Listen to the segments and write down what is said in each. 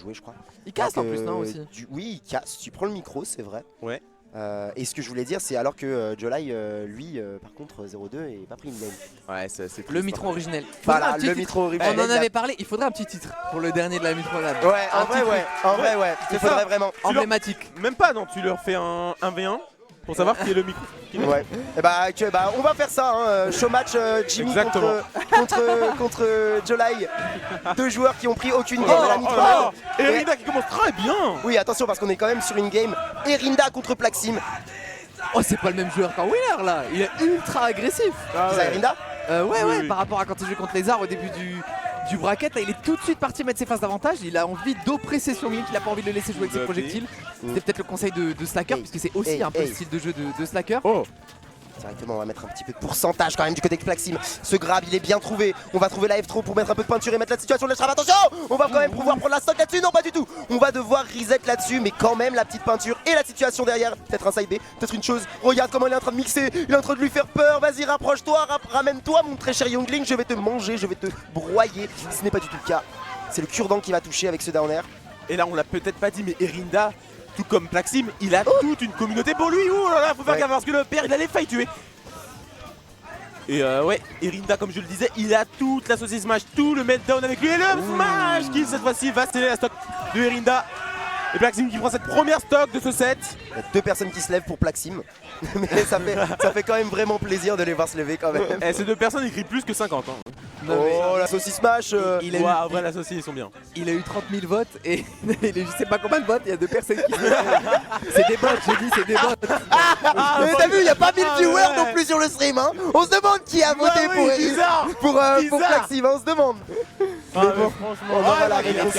jouer, je crois. Il casse en plus, non aussi. Oui, il casse. Tu prends le micro, c'est vrai. Ouais. Et ce que je voulais dire, c'est alors que Jolai, lui, par contre, 0-2 et pas pris une game. Ouais, c'est le mitron originel. Voilà, le mitron originel. On en avait parlé, il faudrait un petit titre pour le dernier de la mitronade. Ouais, en vrai, ouais. En vrai, ouais. Il faudrait vraiment. Emblématique. Même pas, non, tu leur fais un 1v1 pour savoir qui est le micro. Ouais. Et bah, on va faire ça, hein. Show match Jimmy contre Jolai. Deux joueurs qui ont pris aucune game à la mitronade. Et Erinda qui commence très bien. Oui, attention parce qu'on est quand même sur une game Erinda contre Plaxim. Oh, c'est pas le même joueur qu'en winner là. Il est ultra agressif. Ah ouais. Erinda ouais, par rapport à quand il jouait contre Lézard au début du bracket, là, il est tout de suite parti mettre ses phases d'avantage. Il a envie d'oppresser son Link, il a pas envie de le laisser jouer avec ses projectiles. C'était peut-être le conseil de Slacker, puisque c'est aussi un peu le style de jeu de Slacker. Oh. Directement, on va mettre un petit peu de pourcentage quand même du côté de Plaxim. Ce grab, il est bien trouvé. On va trouver la F-Throw pour mettre un peu de peinture et mettre la situation de l'Eshraf. Attention, on va quand même pouvoir prendre la stock là-dessus. Non, pas du tout. On va devoir reset là-dessus, mais quand même la petite peinture et la situation derrière. Peut-être un side B, peut-être une chose. Regarde comment il est en train de mixer. Il est en train de lui faire peur. Vas-y, rapproche-toi, ramène-toi, mon très cher Youngling. Je vais te manger, je vais te broyer. Ce n'est pas du tout le cas. C'est le cure-dent qui va toucher avec ce down air. Et là, on l'a peut-être pas dit, mais Erinda, tout comme Plaxim, il a toute une communauté pour lui. Oh là là, faut faire gaffe parce que le père, il a les failles tuer. Et ouais, Erinda, comme je le disais, il a toute la saucisse smash, tout le meltdown avec lui. Et le smash qui, cette fois-ci, va sceller la stock de Erinda. Et Plaxim qui prend cette première stock de ce set. Il y a deux personnes qui se lèvent pour Plaxim. Mais ça fait quand même vraiment plaisir de les voir se lever quand même. Et ces deux personnes écrivent plus que 50. Hein. Oh, la saucisse smash en vrai, la saucisse, ils sont bien. Il a eu 30 000 votes et je sais pas combien de votes, il y a deux personnes qui se C'est des bots, j'ai dit, c'est des bots. Mais t'as vu, il n'y a pas 1000 viewers non plus sur le stream, hein. On se demande qui a voté pour Plaxim, on se demande. Mais bon, franchement, on aura la réponse.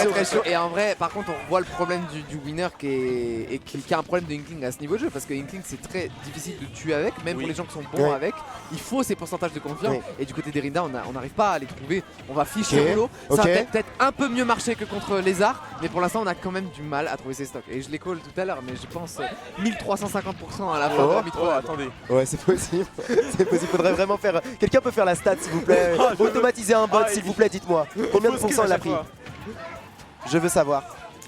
Et en vrai, par contre, on voit le problème du winner qui a un problème de Inkling à ce niveau de jeu, parce que Inkling c'est très difficile de tuer avec, même pour les gens qui sont bons avec. Il faut ces pourcentages de confiance. Et du côté d'Erinda, on n'arrive pas à les trouver. On va ficher Rolo. Ça va peut-être un peu mieux marcher que contre Lézard, mais pour l'instant, on a quand même du mal à trouver ses stocks. Et je les call tout à l'heure, mais je pense 1350% à la fin de la mitro. Attendez. Ouais, c'est possible. C'est possible. Faudrait vraiment faire. Quelqu'un peut faire la stat, s'il vous plaît. Automatiser un bot, s'il vous plaît, dites-moi. Combien de pourcents il a pris? Je veux savoir.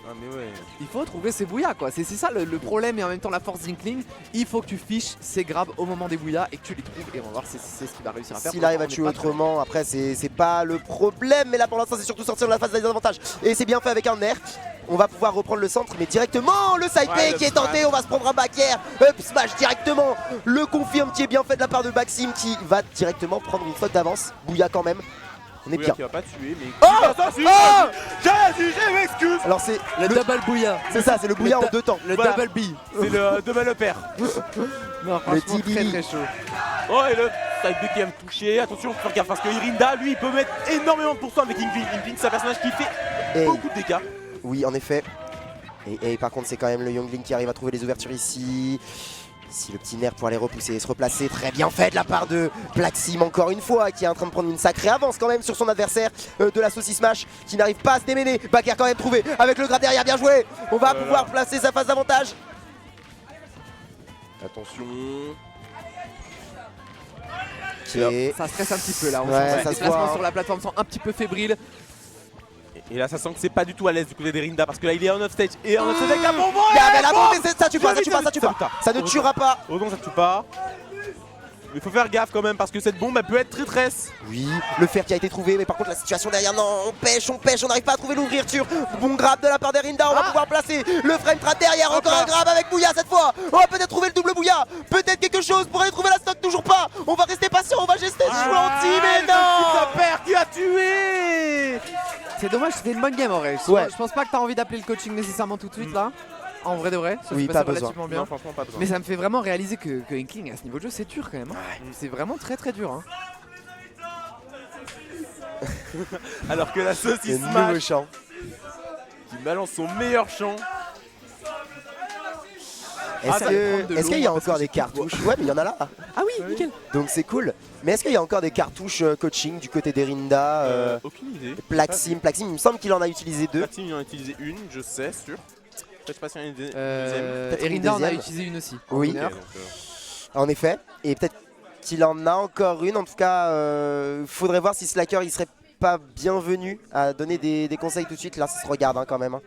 Ah mais ouais. Il faut trouver ses bouillas quoi, c'est ça le problème et en même temps la force d'Inkling. Il faut que tu fiches ses grabs au moment des bouillas et que tu les trouves et on va voir si c'est ce qu'il va réussir à faire. S'il arrive à tuer autrement, après c'est pas le problème, mais là pour l'instant c'est surtout sortir de la phase des avantages. Et c'est bien fait avec un air. On va pouvoir reprendre le centre, mais directement le side B qui est tenté, on va se prendre un back air. Up smash directement, le confirme qui est bien fait de la part de Maxim qui va directement prendre une faute d'avance. Bouilla quand même. On est bien. Qui va pas tuer, mais. Je m'excuse. Alors c'est le double bouilla. C'est ça, c'est le bouilla en deux temps. Le double B. C'est le double pair. Non, franchement très chaud. Oh et le side B qui va me toucher. Attention, faut faire gaffe parce que Erinda, lui, il peut mettre énormément de pourcents avec Inkling. Inkling, c'est un personnage qui fait beaucoup de dégâts. Oui, en effet. Et par contre, c'est quand même le Youngling qui arrive à trouver les ouvertures ici. Ici, le petit nerf pour aller repousser et se replacer. Très bien fait de la part de Plaxim, encore une fois, qui est en train de prendre une sacrée avance quand même sur son adversaire de la saucisse smash, qui n'arrive pas à se démêler. Back air quand même trouvé avec le grab derrière, bien joué. On va pouvoir placer sa phase d'avantage. Attention. Ça stresse un petit peu là. Les déplacements sur la plateforme sont un petit peu fébriles. Et là ça sent que c'est pas du tout à l'aise du côté d'Erinda parce que là il est en offstage et en offstage avec la bombe. Ça tue pas, ça ne tuera pas. Oh non, ça tue pas. Mais faut faire gaffe quand même parce que cette bombe elle peut être très tresse. Oui, le fer qui a été trouvé, mais par contre la situation derrière, non, on pêche, on n'arrive pas à trouver l'ouverture. Bon grab de la part d'Erinda, on va pouvoir placer le frame trap derrière, encore un grab avec Bouilla cette fois. On va peut-être trouver le double Bouilla, peut-être quelque chose pour aller trouver la stock, toujours pas. On va rester patient, on va gester ce joueur anti, mais non. C'est père qui a tué. C'est dommage, c'était une bonne game en vrai. Je pense pas que t'as envie d'appeler le coaching nécessairement tout de suite là. En vrai de vrai, ça oui, se pas passe besoin. relativement bien. Non, franchement, pas besoin. Mais ça me fait vraiment réaliser que Inkling à ce niveau de jeu c'est dur quand même. Hein. C'est vraiment très dur. Hein. Alors que la saucisse smash qui balance son meilleur chant. Est-ce qu'il y a encore des cartouches? Ouais, mais il y en a là. Ah oui, nickel. Donc c'est cool. Mais est-ce qu'il y a encore des cartouches coaching du côté d'Erinda? Aucune idée. Plaxim, il me semble qu'il en a utilisé deux. Plaxim, il en a utilisé une, je sais, sûr. Je sais pas s'il y en a une deuxième. Erinda en a utilisé une aussi. Oui, okay, en effet. Et peut-être qu'il en a encore une. En tout cas, faudrait voir si Slacker il serait pas bienvenu à donner des conseils tout de suite. Là, ça se regarde quand même.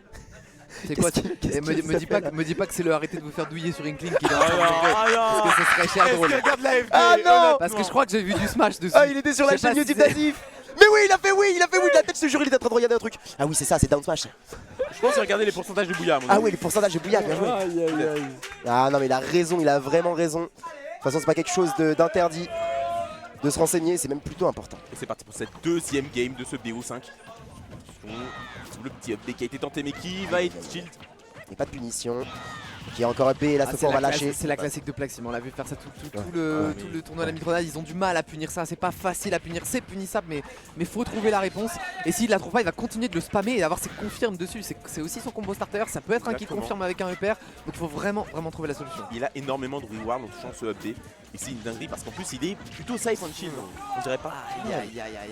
C'est quoi me dis pas que c'est le arrêter de vous faire douiller sur Inkling qui est en train de faire, parce que ce serait cher drôle. Regarde la FD, Ah non. Parce que je crois que j'ai vu du smash dessus. Ah, il était sur la Je sais chaîne pas YouTube si c'est- d'Azif. Mais oui, il a fait oui de la tête, je te jure, il était en train de regarder un truc. Ah oui, c'est ça, c'est down smash. Je pense regarder les pourcentages de Bouya. Ah oui, les pourcentages de Bouillac, bien joué. Ah non, mais il a raison, il a vraiment raison. De toute façon, c'est pas quelque chose d'interdit de se renseigner, c'est même plutôt important. Et c'est parti pour cette deuxième game de ce BO5. Le petit up B qui a été tenté mais qui va être shield. Et pas de punition. Qui est encore up et là, ce c'est on va la lâcher. c'est la classique de Plaxim, on l'a vu faire ça tout Ouais. le tournoi de la Micronade, ils ont du mal à punir ça, c'est pas facile à punir, c'est punissable mais faut trouver la réponse. Et s'il la trouve pas, il va continuer de le spammer et avoir ses confirmes dessus, c'est aussi son combo starter, ça peut être un qui Exactement. confirme avec un repère, donc il faut vraiment trouver la solution. Il a énormément de reward en touchant ce up B. Et c'est une dinguerie parce qu'en plus il est plutôt safe on shield. On dirait pas.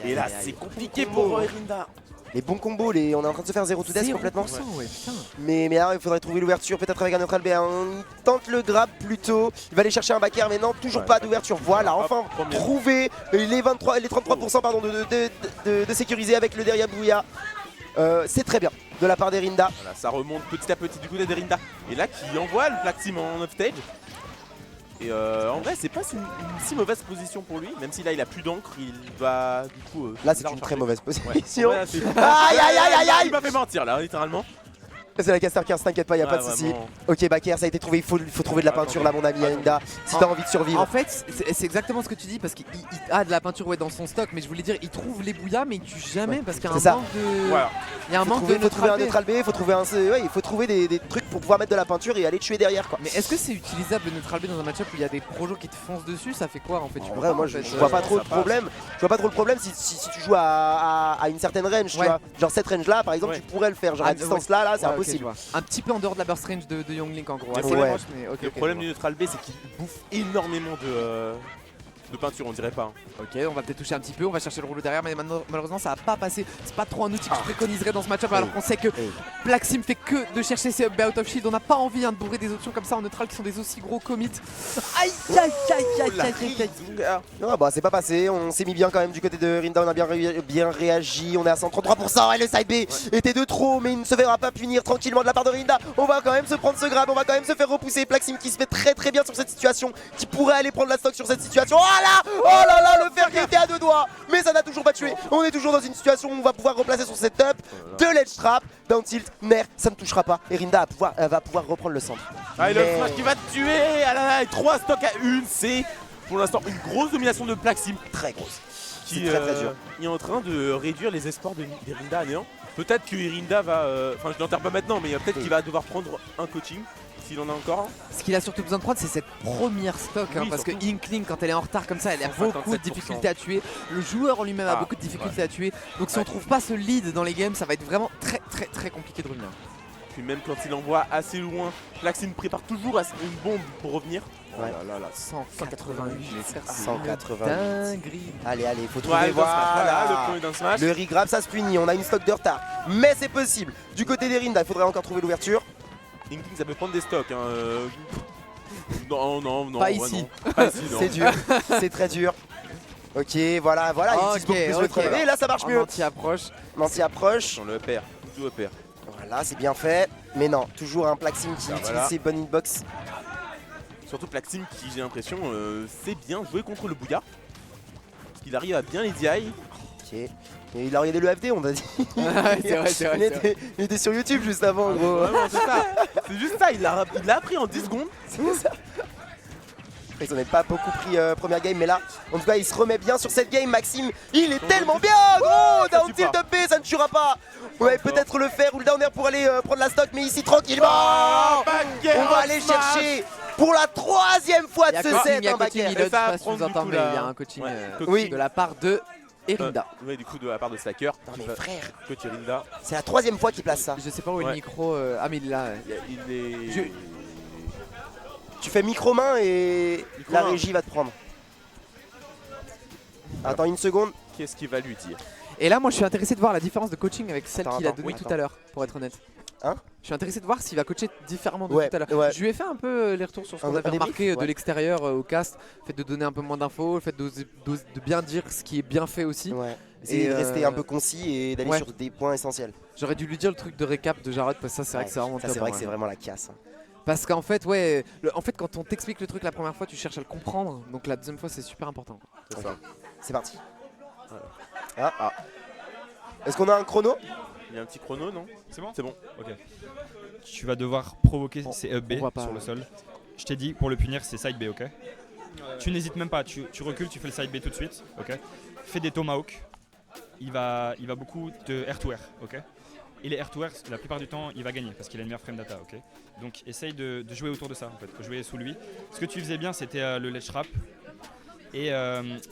Et là c'est compliqué pour Erinda. Les bons combos, on est en train de se faire 0 to death complètement. 0%, ouais, putain. Mais là, il faudrait trouver l'ouverture, peut-être avec un neutral B. On tente le grab plutôt. Il va aller chercher un back air, mais non, toujours pas d'ouverture. Voilà, enfin trouvé les 33% pardon, de sécuriser avec le derrière Bouya. C'est très bien de la part d'Erinda. Voilà, ça remonte petit à petit du côté d'Erinda. Et là qui envoie le Plaxim en offstage. Et en vrai c'est pas une si mauvaise position pour lui, même si là il a plus d'encre, il va du coup... Là c'est une très mauvaise position. Ouais, là, c'est- Aïe aïe aïe aïe aïe. Il m'a fait mentir là, littéralement. C'est la caster 15, t'inquiète pas, y a pas de Ouais, soucis. vraiment. Ok, back air, ça a été trouvé, il faut trouver de la peinture là mon ami Erinda. Si t'as envie de survivre. En fait, c'est exactement ce que tu dis parce qu'il a de la peinture dans son stock, mais je voulais dire, il trouve les bouillas, mais il tue jamais parce qu'il y a un C'est ça. manque de. Voilà. Il y a un manque faut trouver un de neutral B, il faut trouver il faut trouver des trucs pour pouvoir mettre de la peinture et aller tuer derrière quoi. Mais est-ce que c'est utilisable le neutral B dans un match-up où il y a des projos qui te foncent dessus? Ça fait quoi en fait? Tu En peux vrai, pas, moi en je fait, vois pas trop ça de problème. Je vois pas trop le problème si tu joues à une certaine range, tu Ouais. vois. Genre cette range là par exemple, Ouais. tu pourrais le faire. Genre à Ah, distance là, c'est Ouais, ok, impossible. je vois. Un petit peu en dehors de la burst range de Younglink en gros. Le Assez problème- proche, mais ok, Le ok, problème je du neutral B c'est qu'il bouffe énormément de peinture, on dirait pas. vois. Ok, on va peut-être toucher un petit peu, on va chercher le rouleau derrière, mais malheureusement ça va pas passer. C'est pas trop un outil que je préconiserais dans ce match-up alors qu'on sait que Plaxim fait que de chercher ses up out of shield. On n'a pas envie de bourrer des options comme ça en neutral qui sont des aussi gros commits. Aïe aïe aïe aïe La aïe aïe aïe. Non, bah c'est pas passé, on s'est mis bien quand même du côté de Rinda, on a bien réagi, on est à 133% et le side B était de trop mais il ne se verra pas punir tranquillement de la part de Rinda. On va quand même se prendre ce grab, on va quand même se faire repousser. Plaxim qui se fait très bien sur cette situation, qui pourrait aller prendre la stock sur cette situation. Oh là là, le fer qui était à deux doigts, mais ça n'a toujours pas tué. On est toujours dans une situation où on va pouvoir replacer son setup, de ledge trap, down tilt, nair, ça ne touchera pas et Rinda va pouvoir reprendre le centre. Ah, et le Mais- smash qui va te tuer. Ah là là, et 3 stocks à 1, c'est pour l'instant une grosse domination de Plaxim Très grosse. qui C'est très dur. est en train de réduire les espoirs d'Erinda à néant. Peut-être que Erinda va, enfin je l'enterre pas maintenant, mais peut-être qu'il va devoir prendre un coaching s'il en a encore un. Ce qu'il a surtout besoin de prendre, c'est cette première stock. Oui, parce que surtout. Inkling, quand elle est en retard comme ça, elle a 157%. beaucoup de difficultés à tuer. Le joueur en lui-même a Ah, beaucoup de difficultés ouais. à tuer. Donc si on Ouais. trouve pas ce lead dans les games, ça va être vraiment très compliqué de revenir. Puis même quand il envoie assez loin, Plaxim prépare toujours une bombe pour revenir. Ouais. Oh là là là. 188, mais frère, c'est 188. une dinguerie. Allez, faut trouver, Ouais, voilà, le voilà. premier d'un smash. Le regrab ça se punit, on a une stock de retard, mais c'est possible. Du côté d'Erinda, il faudrait encore trouver l'ouverture. Inkling ça peut prendre des stocks. Hein. Non, Pas ouais, ici. non. Pas ici, non. C'est dur, c'est très dur. Ok, voilà, il utilise beaucoup plus le ok. trap. Et là ça marche En mieux. anti-approche. Nancy approche, Dans le EPR, tout EPR. voilà, c'est bien fait. Mais non, toujours un Plaxim qui Ah, utilise voilà. ses bonnes hitbox. Surtout Plaxim qui, j'ai l'impression, sait bien jouer contre le Bouya. Parce qu'il arrive à bien les DI. Ok. Et il a regardé le FD, on a dit. c'est vrai, c'est vrai. Il était sur YouTube juste avant, gros. Vraiment, c'est ça. C'est juste ça, il l'a appris en 10 secondes. C'est ça. Ils en ont pas beaucoup pris première game, mais là, en tout cas, il se remet bien sur cette game. Maxime, il est tellement bien, gros. Down tue tilt pas. up B, ça ne tuera pas. Ouais, peut-être le faire ou le down air pour aller prendre la stock, mais ici tranquillement. On va aller chercher pour la troisième fois de Il y a ce coaching, set il y a un coaching, backer. il je sais Ça va pas si vous prendre du entendez, coup, mais là. il y a un coaching Ouais, Oui. de la part de Erinda. Ouais, du coup, de la part de Slacker. Non mais frère, Coach Erinda. c'est la troisième fois qu'il place ça. Je sais pas où est le Ouais. micro. Ah, mais il l'a. Il est. Je- Tu fais micro-main et la Micro-main. régie va te prendre. Attends une seconde. Qu'est-ce qu'il va lui dire? Et là, moi, je suis intéressé de voir la différence de coaching avec celle Attends, qu'il a attends, donnée oui, tout attends. à l'heure, pour être honnête. Hein? Je suis intéressé de voir s'il va coacher différemment de Ouais, tout à l'heure. ouais. Je lui ai fait un peu les retours sur ce Un qu'on avait débrief, remarqué de ouais. l'extérieur au cast, le fait de donner un peu moins d'infos, le fait de bien dire ce qui est bien fait aussi. Ouais. Essayer de rester un peu concis et d'aller ouais. sur des points essentiels. J'aurais dû lui dire le truc de récap de Jarod parce que ça c'est vrai que c'est vraiment Ça top, c'est vrai hein, que c'est vraiment la casse. Parce qu'en fait, ouais, en fait, quand on t'explique le truc la première fois, tu cherches à le comprendre. Donc la deuxième fois, c'est super important. C'est ça. C'est parti. Est-ce qu'on a un chrono? Il y a un petit chrono, non? C'est bon? C'est bon. Ok. Tu vas devoir provoquer ces up B on voit pas, sur le ouais. sol. Je t'ai dit, pour le punir, c'est side B, ok? Tu n'hésites même pas, tu recules, tu fais le side B tout de suite, ok? Fais des tomahawks. Il va beaucoup de air to air, ok? Et les air to air, la plupart du temps, il va gagner parce qu'il a une meilleure frame data, ok? Donc essaye de jouer autour de ça, en fait, jouer sous lui. Ce que tu faisais bien, c'était le ledge trap. Et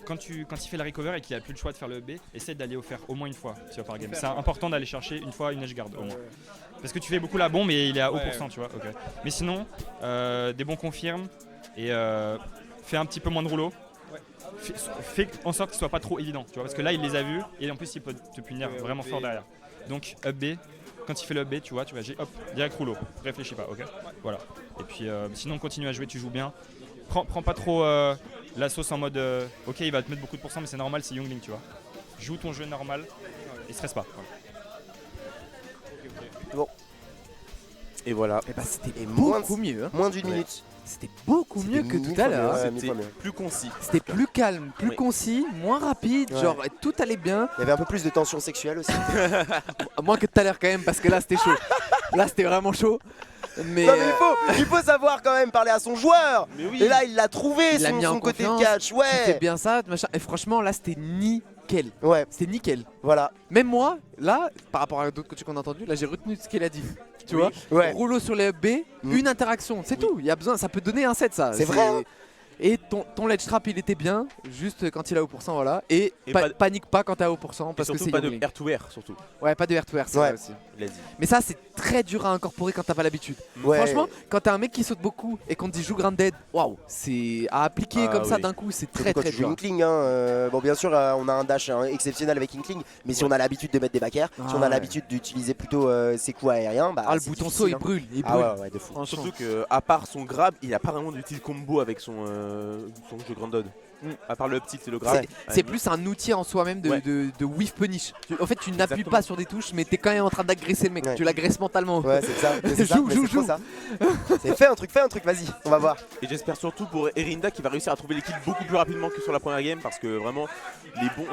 quand il fait la recover et qu'il n'a plus le choix de faire le B, essaie d'aller au faire au moins une fois par game. C'est important d'aller chercher une fois une edge guard au moins. Parce que tu fais beaucoup la bombe et il est à haut pourcent, tu vois. Okay. Mais sinon, des bons confirmes et fais un petit peu moins de rouleau. Fais en sorte qu'il soit pas trop évident, tu vois, parce que là il les a vus et en plus il peut te punir vraiment fort derrière. Donc up B, quand il fait le up B, tu vas hop, direct rouleau, réfléchis pas, ok? Voilà. Et puis sinon continue à jouer, tu joues bien. Prends pas trop la sauce en mode ok il va te mettre beaucoup de pourcents mais c'est normal, c'est Youngling, tu vois. Joue ton jeu normal et stresse pas. Bon. Et voilà. Et bah c'était Et beaucoup mieux. Hein. Moins d'une minute. C'était beaucoup mieux que tout à l'heure. Ouais, C'était plus concis. C'était plus calme, plus concis, moins rapide, genre tout allait bien. Il y avait un peu plus de tension sexuelle aussi. Moins que tout à l'heure quand même parce que là c'était chaud. Là c'était vraiment chaud. Mais, non mais il faut savoir quand même parler à son joueur. Mais oui. Et là il l'a trouvé, il a mis en son côté confiance, catch. il fait Ouais. bien ça, machin. Et franchement là c'était nickel. Ouais, C'était nickel. voilà. Même moi, là, par rapport à d'autres coachs qu'on a entendus, là j'ai retenu ce qu'il a dit. Tu Oui. vois, Ouais. rouleau sur les B, une interaction, c'est tout. Il y a besoin, ça peut donner un set ça. C'est vrai, hein. Et ton ledge trap il était bien, juste quand il a haut pourcent, voilà. Et, Et pas- panique pas quand t'as haut pourcent parce que surtout c'est pas de Youngling. air to air surtout. Ouais, pas de air to air, c'est Ouais. vrai aussi. Il a dit. Mais ça c'est très dur à incorporer quand t'as pas l'habitude. Ouais. Franchement, quand t'as un mec qui saute beaucoup et qu'on te dit joue grounded, waouh, c'est à appliquer Ah comme ça oui. d'un coup, c'est Surtout très quand très tu joues dur. Inkling, hein, bon bien sûr on a un dash exceptionnel avec Inkling, mais si on a l'habitude de mettre des back air, si Ah on a ouais. l'habitude d'utiliser plutôt ses coups aériens, bah Ah le c'est bouton difficile, saut il hein. brûle, il Ah brûle. ouais de fou. Franchement. Surtout que à part son grab, il a pas vraiment d'utile combo avec son jeu Grandod. À part le up tilt et le grab. C'est plus un outil en soi-même de, Ouais. de whiff punish. En fait, tu n'appuies Exactement. pas sur des touches, mais t'es quand même en train d'agresser le mec. Ouais. Tu l'agresses mentalement. Ouais c'est ça, mais c'est ça, Joue, mais joue, c'est trop joue. ça. C'est fais un truc, vas-y, on va voir. Et j'espère surtout pour Erinda qui va réussir à trouver l'équipe beaucoup plus rapidement que sur la première game parce que vraiment les bons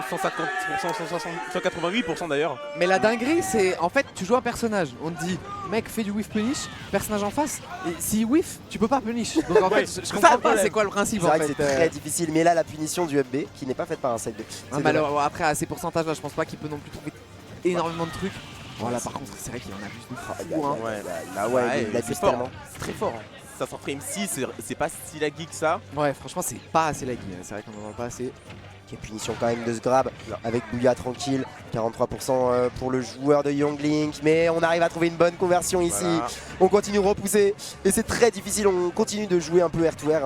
188% d'ailleurs. Mais la dinguerie, c'est en fait, tu joues un personnage. On te dit, mec, fais du whiff punish. Personnage en face. Et s'il whiff, tu peux pas punish. Donc en Ouais, fait, je c'est comprends ça, le pas. problème. C'est quoi le principe C'est en vrai fait que c'est très difficile, mais là la punition du FB qui n'est pas faite par un side B. Ah, C'est mais dommage. alors, après, à ces pourcentages-là, je pense pas qu'il peut non plus trouver énormément de trucs. Voilà, par contre, c'est vrai qu'il en abuse de fou. Hein. Ouais, Là ouais, il c'est abuse fort. tellement. C'est très fort. Ça sort frame 6, c'est pas si laggy que ça. Ouais, franchement, c'est pas assez laggy. Hein. C'est vrai qu'on en parle pas assez. Quelle punition quand même de ce grab avec Bouya tranquille, 43% pour le joueur de Youngling, mais on arrive à trouver une bonne conversion ici. Voilà. On continue de repousser et c'est très difficile, on continue de jouer un peu air to air,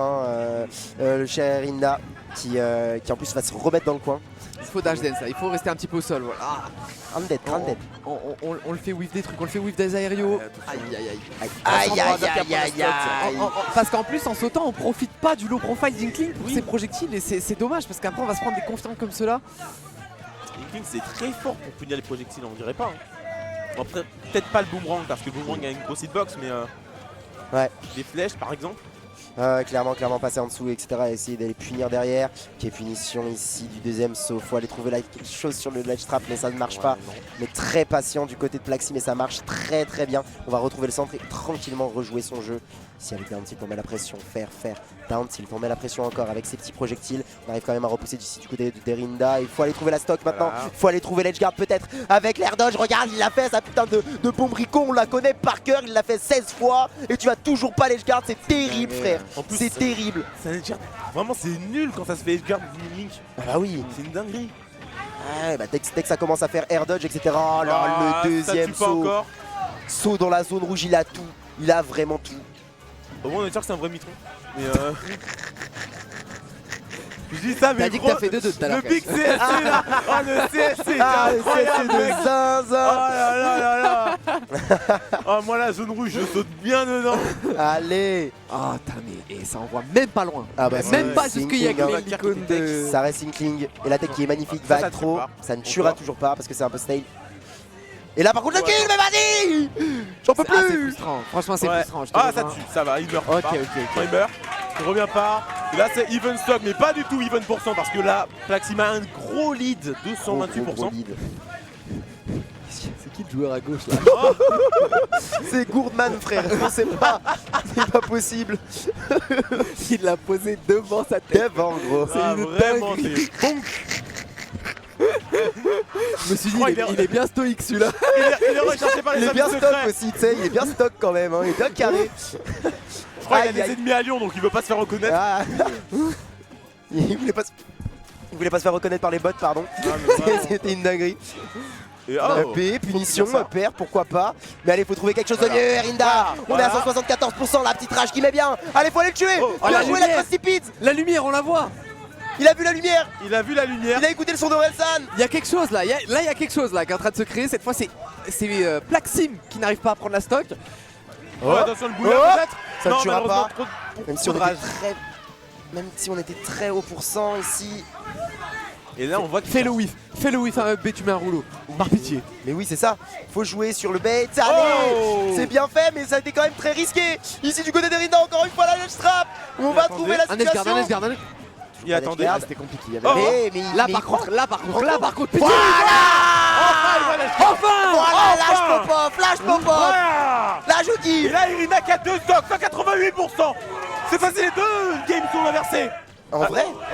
le cher Erinda qui en plus va se remettre dans le coin. Il faut dash dance, là. Il faut rester un petit peu au sol. Voilà. Grounded. On le fait whiff des trucs, on le fait whiff des aériaux. Aïe aïe aïe. Aïe. Parce qu'en plus en sautant on profite pas du low profile d'Inkling pour ses projectiles et c'est dommage parce qu'après on va se prendre des confiants comme cela. Inkling c'est très fort pour punir les projectiles, on dirait pas. Hein. Bon, peut-être pas le boomerang parce que le boomerang a une grosse hitbox, mais Ouais. les flèches par exemple. Clairement passer en dessous, etc. Et essayer d'aller punir derrière. Qui est punition ici du deuxième saut. Faut aller trouver quelque chose sur le ledge trap, mais ça ne marche pas. Non. Mais très patient du côté de Plaxi, mais ça marche très bien. On va retrouver le centre et tranquillement rejouer son jeu. Si avec down tilt on met la pression, faire down tilt, on met la pression encore avec ses petits projectiles. On arrive quand même à repousser du côté de Derinda. Il faut aller trouver la stock maintenant. Voilà. Il faut aller trouver l'edge guard peut-être avec l'air dodge. Regarde, il l'a fait sa putain de bombricon. On la connaît par cœur. Il l'a fait 16 fois et tu as toujours pas l'edge guard. C'est terrible, frère. En plus, C'est terrible. Ça veut dire vraiment c'est nul quand ça se fait edgeguard du Link. Ah bah oui. C'est une dinguerie. Ouais, bah dès que ça commence à faire air dodge, etc. Oh là, Ah, le deuxième ça tue pas saut. encore. Saut dans la zone rouge, il a tout. Il a vraiment tout. Au moins on est sûr que c'est un vrai mitron. Mais je dis ça mais T'as dit que gros, t'as fait 2-2 tout à l'heure. le big CSC là. Oh le CSC Ah, le incroyable, CSC mec. de Oh zinzin. là là là là. Oh, moi la zone rouge, je saute bien dedans. Allez. Ah, putain, mais et ça envoie même pas loin. Ah bah, Même c'est- pas c'est jusqu'il y a Inkling, que hein. l'icône de... Ça reste Inkling. Et la tech qui est magnifique, Ça, va ça être tue trop. pas. Ça ne tuera Encore. toujours pas parce que c'est un peu stale. Et là par contre le Ouais. kill, mais vas-y. J'en peux Ah, c'est plus. frustrant. Franchement, c'est Ouais. frustrant. je te Ah, ça rejoins. tue, ça va, il meurt Ok, pas. ok, Quand il meurt, il revient pas. Et là c'est even stock, mais pas du tout even % parce que là, Plaxim a un gros lead, 228%. Gros lead. C'est qui le joueur à gauche là? C'est Gourdman frère, je sais pas. C'est pas possible. Il l'a posé devant sa tête. Devant gros. C'est Ah, une vraiment, dinguerie. c'est bon. Je me suis dit, crois il est bien stoïque celui-là. Il est recherché par les Il est bien amis stock secrets. aussi, tu sais, il est bien stock quand même, hein. Il est bien carré. Je crois qu'il a Aïe, des aïe. ennemis à Lyon donc il veut pas se faire reconnaître. Ah. Il voulait pas se... Il voulait pas se faire reconnaître par les bots, pardon. Ah, mais vraiment. C'était une dinguerie. Et oh. B, punition, Faut dire ça. père, pourquoi pas. Mais allez, faut trouver quelque chose de mieux, Erinda. On est à 174%, la petite rage qui met bien. Allez, faut aller le tuer. Oh, On la a joué la lumière. Krusty Pizza. La lumière, on la voit. Il a vu la lumière. Il a vu la lumière. Il a écouté le son d'Orelsan. Il y a quelque chose là. Il y a quelque chose là qui est en train de se créer. Cette fois, c'est Plaxim qui n'arrive pas à prendre la stock. Oh, attention le bouillon Oh. peut-être. Ça ne Non, tuera malheureusement, pas. trop de- Même si trop on de était rage. très... Même si on était très haut pourcent ici. Et là on voit qu'il Fais le whiff, un up B, tu mets un rouleau. Par pitié. Mais oui, c'est ça. Faut jouer sur le bait. Allez. Oh. C'est bien fait, mais ça a été quand même très risqué. Ici du côté d'Erinda, encore une fois la ledge trap. On va attendez. trouver la Un esgarde, situation. un esgarde, un esgarde. Il attendait. Regarde. C'était compliqué. Oh. Là Mais par contre, pitié. Enfin, il va lâcher. Enfin Voilà, lâche pop-off, lâche pop-off. Voilà. Lâche au Et kill. là Irina qui a 2 stocks, 188%. C'est facile, les deux games sont inversés. En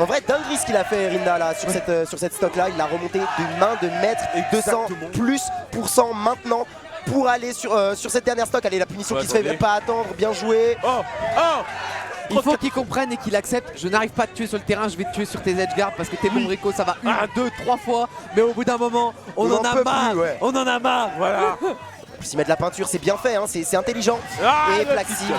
vrai, dinguerie ce qu'il a fait Erinda là sur cette stock là, il l'a remonté d'une main de maître 200 Exactement. plus % maintenant pour aller sur cette dernière stock. Allez, la punition Ouais, qui se fait attendez. pas attendre, bien joué. Oh, oh. Il faut qu'il comprenne et qu'il accepte. Je n'arrive pas à te tuer sur le terrain, je vais te tuer sur tes edge guards parce que t'es bon Rico, ça va 1, 2, 3 fois. Mais au bout d'un moment, on en a peut marre. plus, ouais. On en a marre. Voilà. S'il met de la peinture, c'est bien fait, hein, c'est intelligent. Ah, Et le Plaxim. petit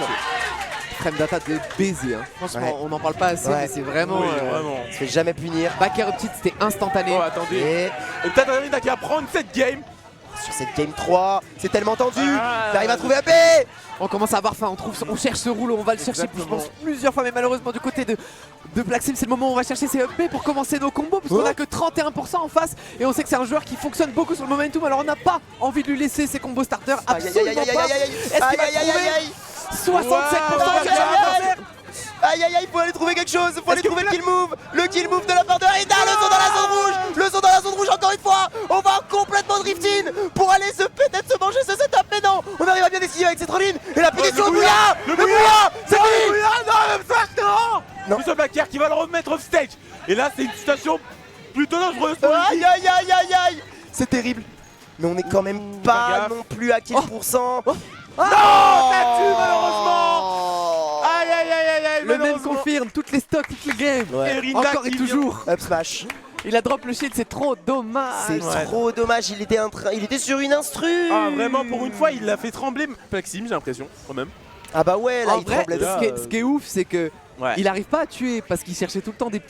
Frame data de baiser. Hein. Franchement, Ouais. on n'en parle pas assez, Ouais. mais c'est vraiment. Oui, vraiment. Il se fait jamais punir. Back air uptit, c'était instantané. Oh, attendez. Et Et peut-être Irina qui va prendre cette game. sur cette game 3, c'est tellement tendu. Ah, il arrive à trouver AP. On commence à avoir faim, on cherche ce rouleau, on va le chercher je Exactement. pense, plusieurs fois, mais malheureusement du côté de Plaxim, c'est le moment où on va chercher ses up pour commencer nos combos, parce qu'on Oh. a que 31% en face, et on sait que c'est un joueur qui fonctionne beaucoup sur le momentum, alors on n'a pas envie de lui laisser ses combos starters, Aïe aïe aïe absolument aïe aïe pas. aïe aïe. Est-ce qu'il Aïe va aïe aïe trouver aïe aïe. 67% Aïe, de aïe, chance. aïe. Aïe aïe aïe, faut aller trouver quelque chose, faut aller trouver le kill move de la part de Erinda, le son dans la zone rouge, le son dans la zone rouge encore une fois, on va complètement drift in pour aller peut-être se manger ce setup, mais non, on arrive à bien esquiver avec cette rolline, et la punition de Bouya, Le Bouya, c'est Non, fini. le Bouya, non, le Flash, non. Non. Monsieur Blacker qui va le remettre off stage. Et là c'est une situation plutôt dangereuse pour Aïe lui. aïe aïe aïe aïe, c'est terrible, mais on est quand même pas gaffe. non plus à kill pourcent. Non, ça tue malheureusement. Aïe aïe aïe aïe aïe. Le même malheureusement. confirme, toutes les stocks, toutes les games. Ouais. Erinda Encore et qui toujours. Up smash. Il a drop le shield, c'est trop dommage. C'est Ouais. trop dommage, il était sur une instru. Ah vraiment pour une fois il l'a fait trembler Plaxim j'ai l'impression quand même. Ah bah ouais, là En il vrai, tremblait. là, ce qui est ouf, c'est que Ouais. il arrive pas à tuer parce qu'il cherchait tout le temps des petits